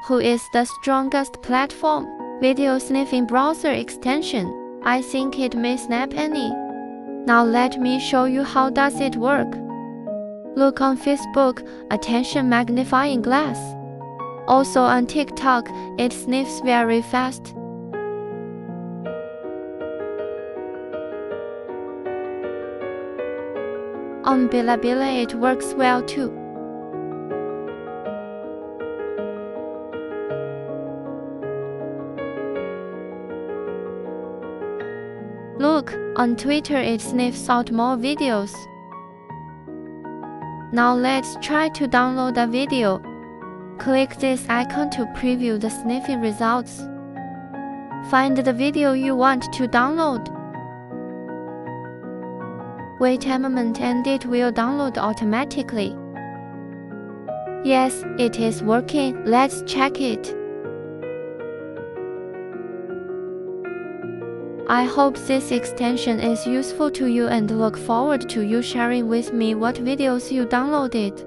Who is the strongest platform? Video sniffing browser extension. I think it may SnapAny. Now let me show you how does it work. Look on Facebook, attention magnifying glass. Also on TikTok, it sniffs very fast. On Bilibili it works well too. Look, on Twitter it sniffs out more videos. Now let's try to download a video. Click this icon to preview the sniffing results. Find the video you want to download. Wait a moment and it will download automatically. Yes, it is working. Let's check it. I hope this extension is useful to you and look forward to you sharing with me what videos you downloaded.